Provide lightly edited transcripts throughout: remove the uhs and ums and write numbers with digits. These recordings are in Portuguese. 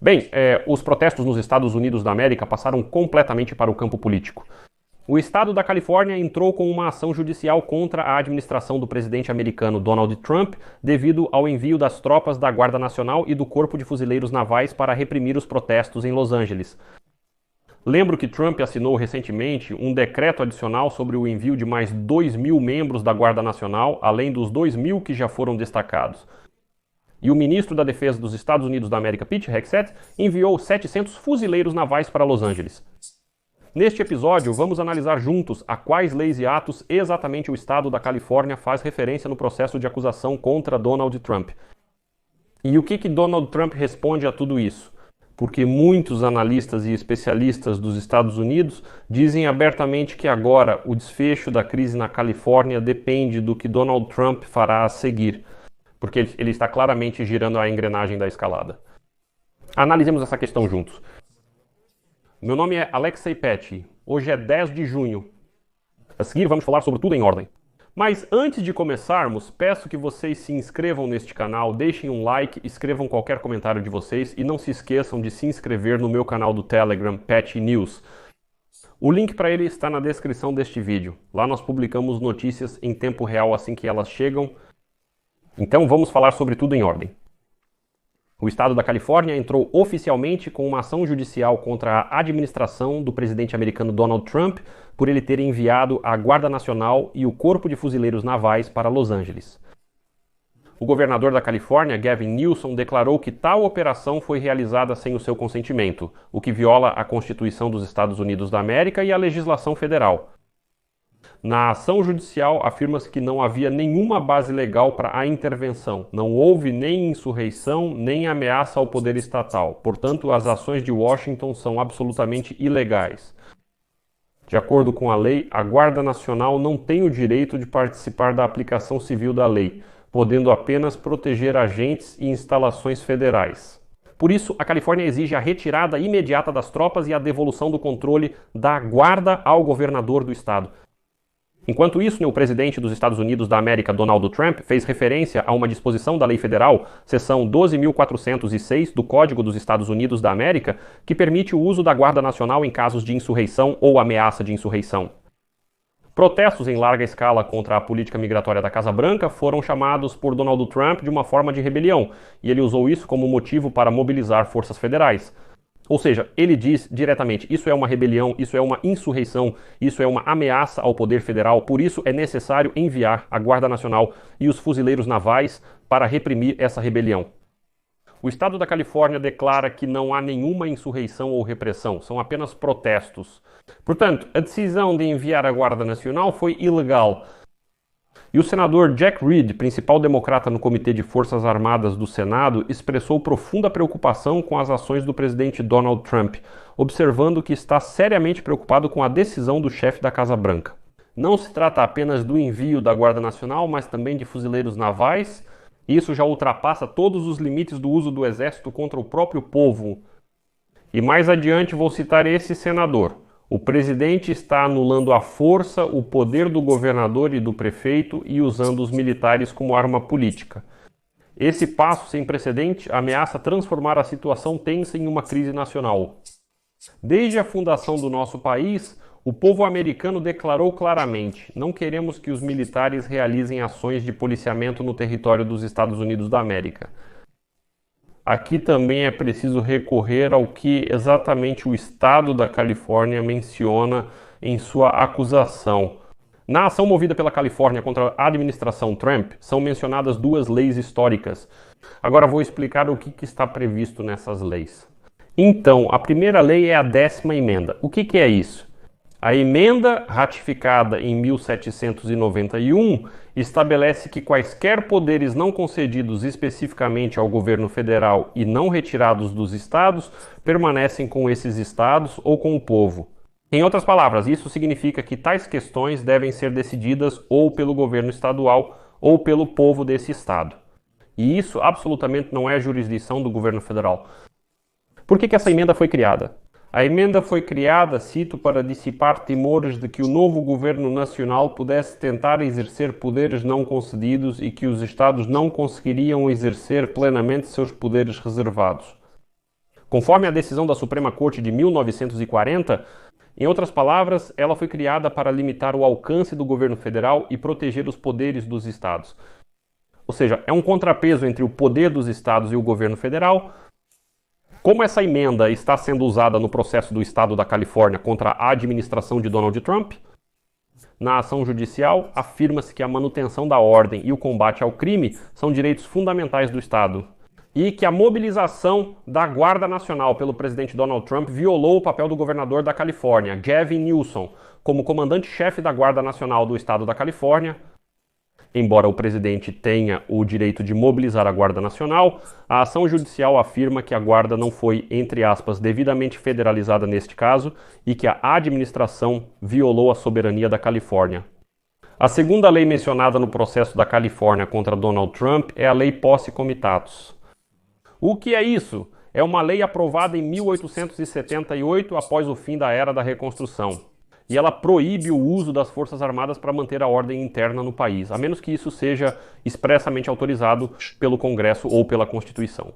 Bem, os protestos nos Estados Unidos da América passaram completamente para o campo político. O estado da Califórnia entrou com uma ação judicial contra a administração do presidente americano Donald Trump devido ao envio das tropas da Guarda Nacional e do Corpo de Fuzileiros Navais para reprimir os protestos em Los Angeles. Lembro que Trump assinou recentemente um decreto adicional sobre o envio de mais 2.000 membros da Guarda Nacional, além dos 2.000 que já foram destacados. E o ministro da Defesa dos Estados Unidos da América, Pete Hegseth, enviou 700 fuzileiros navais para Los Angeles. Neste episódio, vamos analisar juntos a quais leis e atos exatamente o estado da Califórnia faz referência no processo de acusação contra Donald Trump. E o que Donald Trump responde a tudo isso? Porque muitos analistas e especialistas dos Estados Unidos dizem abertamente que agora o desfecho da crise na Califórnia depende do que Donald Trump fará a seguir, porque ele está claramente girando a engrenagem da escalada. Analisemos essa questão juntos. Meu nome é Alexei Petty. Hoje é 10 de junho. A seguir vamos falar sobre tudo em ordem. Mas antes de começarmos, peço que vocês se inscrevam neste canal, deixem um like, escrevam qualquer comentário de vocês e não se esqueçam de se inscrever no meu canal do Telegram, Petty News. O link para ele está na descrição deste vídeo. Lá nós publicamos notícias em tempo real assim que elas chegam. Então vamos falar sobre tudo em ordem. O estado da Califórnia entrou oficialmente com uma ação judicial contra a administração do presidente americano Donald Trump por ele ter enviado a Guarda Nacional e o Corpo de Fuzileiros Navais para Los Angeles. O governador da Califórnia, Gavin Newsom, declarou que tal operação foi realizada sem o seu consentimento, o que viola a Constituição dos Estados Unidos da América e a legislação federal. Na ação judicial, afirma-se que não havia nenhuma base legal para a intervenção. Não houve nem insurreição, nem ameaça ao poder estatal. Portanto, as ações de Washington são absolutamente ilegais. De acordo com a lei, a Guarda Nacional não tem o direito de participar da aplicação civil da lei, podendo apenas proteger agentes e instalações federais. Por isso, a Califórnia exige a retirada imediata das tropas e a devolução do controle da guarda ao governador do estado. Enquanto isso, o presidente dos Estados Unidos da América, Donald Trump, fez referência a uma disposição da lei federal, seção 12.406 do Código dos Estados Unidos da América, que permite o uso da Guarda Nacional em casos de insurreição ou ameaça de insurreição. Protestos em larga escala contra a política migratória da Casa Branca foram chamados por Donald Trump de uma forma de rebelião, e ele usou isso como motivo para mobilizar forças federais. Ou seja, ele diz diretamente, isso é uma rebelião, isso é uma insurreição, isso é uma ameaça ao poder federal, por isso é necessário enviar a Guarda Nacional e os fuzileiros navais para reprimir essa rebelião. O estado da Califórnia declara que não há nenhuma insurreição ou repressão, são apenas protestos. Portanto, a decisão de enviar a Guarda Nacional foi ilegal. E o senador Jack Reed, principal democrata no Comitê de Forças Armadas do Senado, expressou profunda preocupação com as ações do presidente Donald Trump, observando que está seriamente preocupado com a decisão do chefe da Casa Branca. Não se trata apenas do envio da Guarda Nacional, mas também de fuzileiros navais. Isso já ultrapassa todos os limites do uso do exército contra o próprio povo. E mais adiante vou citar esse senador. O presidente está anulando à força o poder do governador e do prefeito e usando os militares como arma política. Esse passo sem precedente ameaça transformar a situação tensa em uma crise nacional. Desde a fundação do nosso país, o povo americano declarou claramente: não queremos que os militares realizem ações de policiamento no território dos Estados Unidos da América. Aqui também é preciso recorrer ao que exatamente o estado da Califórnia menciona em sua acusação. Na ação movida pela Califórnia contra a administração Trump, são mencionadas duas leis históricas. Agora vou explicar o que está previsto nessas leis. Então, a primeira lei é a 10ª emenda. O que é isso? A emenda, ratificada em 1791, estabelece que quaisquer poderes não concedidos especificamente ao governo federal e não retirados dos estados permanecem com esses estados ou com o povo. Em outras palavras, isso significa que tais questões devem ser decididas ou pelo governo estadual ou pelo povo desse estado. E isso absolutamente não é jurisdição do governo federal. Por que essa emenda foi criada? A emenda foi criada, cito, para dissipar temores de que o novo governo nacional pudesse tentar exercer poderes não concedidos e que os estados não conseguiriam exercer plenamente seus poderes reservados. Conforme a decisão da Suprema Corte de 1940, em outras palavras, ela foi criada para limitar o alcance do governo federal e proteger os poderes dos estados. Ou seja, é um contrapeso entre o poder dos estados e o governo federal. Como essa emenda está sendo usada no processo do estado da Califórnia contra a administração de Donald Trump, na ação judicial afirma-se que a manutenção da ordem e o combate ao crime são direitos fundamentais do estado e que a mobilização da Guarda Nacional pelo presidente Donald Trump violou o papel do governador da Califórnia, Gavin Newsom, como comandante-chefe da Guarda Nacional do estado da Califórnia. Embora o presidente tenha o direito de mobilizar a Guarda Nacional, a ação judicial afirma que a Guarda não foi, entre aspas, devidamente federalizada neste caso e que a administração violou a soberania da Califórnia. A segunda lei mencionada no processo da Califórnia contra Donald Trump é a Lei Posse Comitatus. O que é isso? É uma lei aprovada em 1878 após o fim da Era da Reconstrução. E ela proíbe o uso das Forças Armadas para manter a ordem interna no país, a menos que isso seja expressamente autorizado pelo Congresso ou pela Constituição.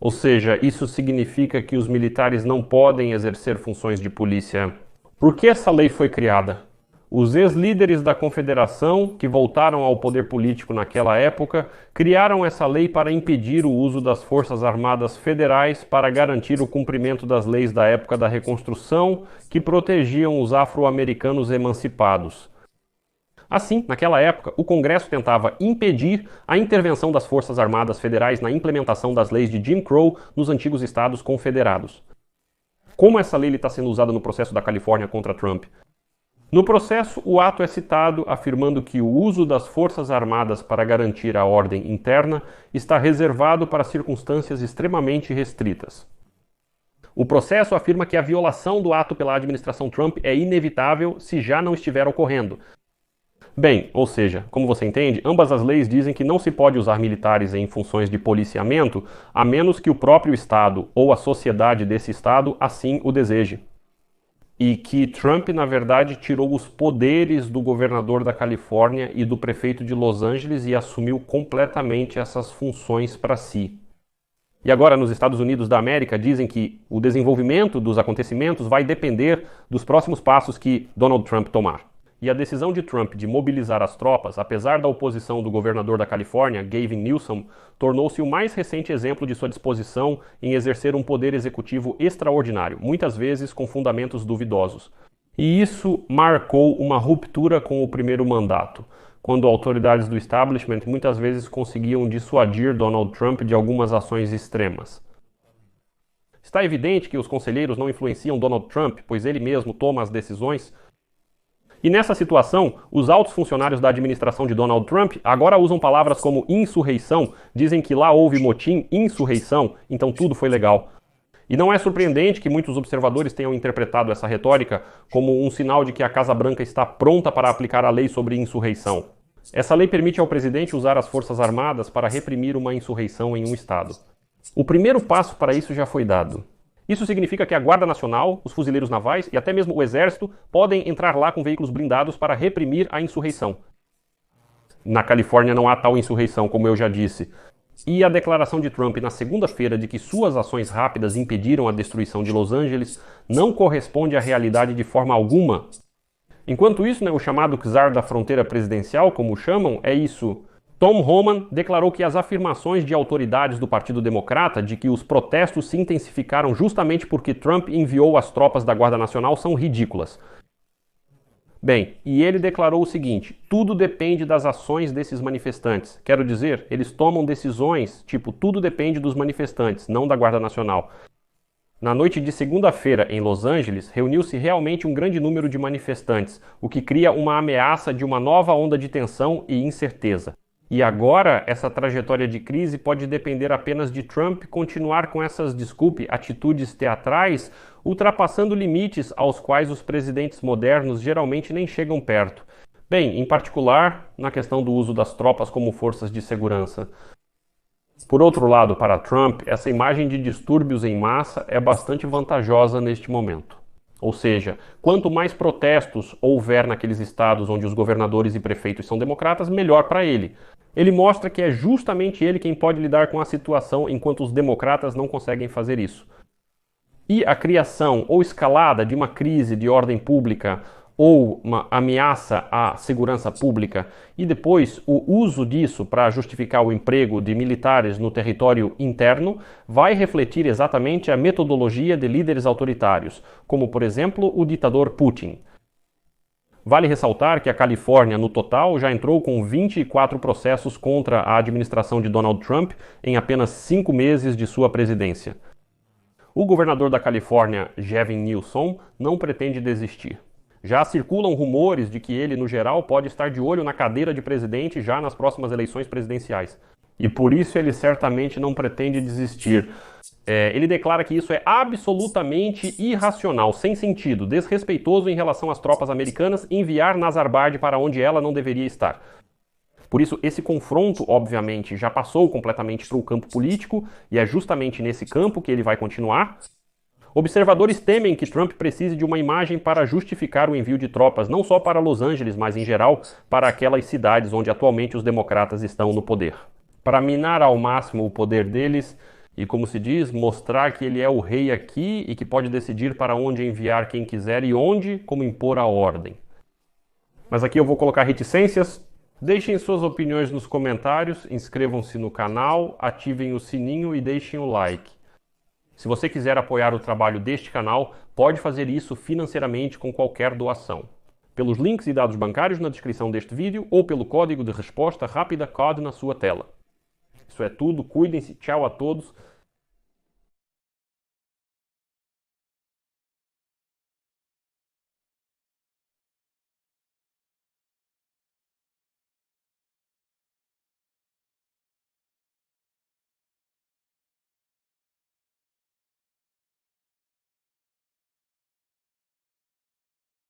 Ou seja, isso significa que os militares não podem exercer funções de polícia. Por que essa lei foi criada? Os ex-líderes da Confederação, que voltaram ao poder político naquela época, criaram essa lei para impedir o uso das Forças Armadas Federais para garantir o cumprimento das leis da época da Reconstrução, que protegiam os afro-americanos emancipados. Assim, naquela época, o Congresso tentava impedir a intervenção das Forças Armadas Federais na implementação das leis de Jim Crow nos antigos estados confederados. Como essa lei está sendo usada no processo da Califórnia contra Trump? No processo, o ato é citado afirmando que o uso das Forças Armadas para garantir a ordem interna está reservado para circunstâncias extremamente restritas. O processo afirma que a violação do ato pela administração Trump é inevitável se já não estiver ocorrendo. Bem, ou seja, como você entende, ambas as leis dizem que não se pode usar militares em funções de policiamento a menos que o próprio Estado ou a sociedade desse Estado assim o deseje. E que Trump, na verdade, tirou os poderes do governador da Califórnia e do prefeito de Los Angeles e assumiu completamente essas funções para si. E agora, nos Estados Unidos da América, dizem que o desenvolvimento dos acontecimentos vai depender dos próximos passos que Donald Trump tomar. E a decisão de Trump de mobilizar as tropas, apesar da oposição do governador da Califórnia, Gavin Newsom, tornou-se o mais recente exemplo de sua disposição em exercer um poder executivo extraordinário, muitas vezes com fundamentos duvidosos. E isso marcou uma ruptura com o primeiro mandato, quando autoridades do establishment muitas vezes conseguiam dissuadir Donald Trump de algumas ações extremas. Está evidente que os conselheiros não influenciam Donald Trump, pois ele mesmo toma as decisões. E nessa situação, os altos funcionários da administração de Donald Trump agora usam palavras como insurreição, dizem que lá houve motim, insurreição, então tudo foi legal. E não é surpreendente que muitos observadores tenham interpretado essa retórica como um sinal de que a Casa Branca está pronta para aplicar a lei sobre insurreição. Essa lei permite ao presidente usar as Forças Armadas para reprimir uma insurreição em um estado. O primeiro passo para isso já foi dado. Isso significa que a Guarda Nacional, os fuzileiros navais e até mesmo o Exército podem entrar lá com veículos blindados para reprimir a insurreição. Na Califórnia não há tal insurreição, como eu já disse. E a declaração de Trump na segunda-feira de que suas ações rápidas impediram a destruição de Los Angeles não corresponde à realidade de forma alguma. Enquanto isso, o chamado czar da fronteira presidencial, como o chamam, é isso. Tom Homan declarou que as afirmações de autoridades do Partido Democrata de que os protestos se intensificaram justamente porque Trump enviou as tropas da Guarda Nacional são ridículas. Bem, e ele declarou o seguinte: tudo depende das ações desses manifestantes. Quero dizer, eles tomam decisões, tudo depende dos manifestantes, não da Guarda Nacional. Na noite de segunda-feira, em Los Angeles, reuniu-se realmente um grande número de manifestantes, o que cria uma ameaça de uma nova onda de tensão e incerteza. E agora, essa trajetória de crise pode depender apenas de Trump continuar com essas, atitudes teatrais, ultrapassando limites aos quais os presidentes modernos geralmente nem chegam perto. Bem, em particular, na questão do uso das tropas como forças de segurança. Por outro lado, para Trump, essa imagem de distúrbios em massa é bastante vantajosa neste momento. Ou seja, quanto mais protestos houver naqueles estados onde os governadores e prefeitos são democratas, melhor para ele. Ele mostra que é justamente ele quem pode lidar com a situação enquanto os democratas não conseguem fazer isso. e a criação ou escalada de uma crise de ordem pública ou uma ameaça à segurança pública e depois o uso disso para justificar o emprego de militares no território interno vai refletir exatamente a metodologia de líderes autoritários, como por exemplo o ditador Putin. Vale ressaltar que a Califórnia, no total, já entrou com 24 processos contra a administração de Donald Trump em apenas 5 meses de sua presidência. O governador da Califórnia, Gavin Newsom, não pretende desistir. Já circulam rumores de que ele, no geral, pode estar de olho na cadeira de presidente já nas próximas eleições presidenciais. E por isso ele certamente não pretende desistir. Ele declara que isso é absolutamente irracional, sem sentido, desrespeitoso em relação às tropas americanas enviar Nazarbayev para onde ela não deveria estar. Por isso, esse confronto, obviamente, já passou completamente para o campo político, e é justamente nesse campo que ele vai continuar. Observadores temem que Trump precise de uma imagem para justificar o envio de tropas, não só para Los Angeles, mas em geral para aquelas cidades onde atualmente os democratas estão no poder. Para minar ao máximo o poder deles e, como se diz, mostrar que ele é o rei aqui e que pode decidir para onde enviar quem quiser e onde, como impor a ordem. Mas aqui eu vou colocar reticências. Deixem suas opiniões nos comentários, inscrevam-se no canal, ativem o sininho e deixem o like. Se você quiser apoiar o trabalho deste canal, pode fazer isso financeiramente com qualquer doação. Pelos links e dados bancários na descrição deste vídeo ou pelo código de resposta rápida COD na sua tela. Isso é tudo, cuidem-se, tchau a todos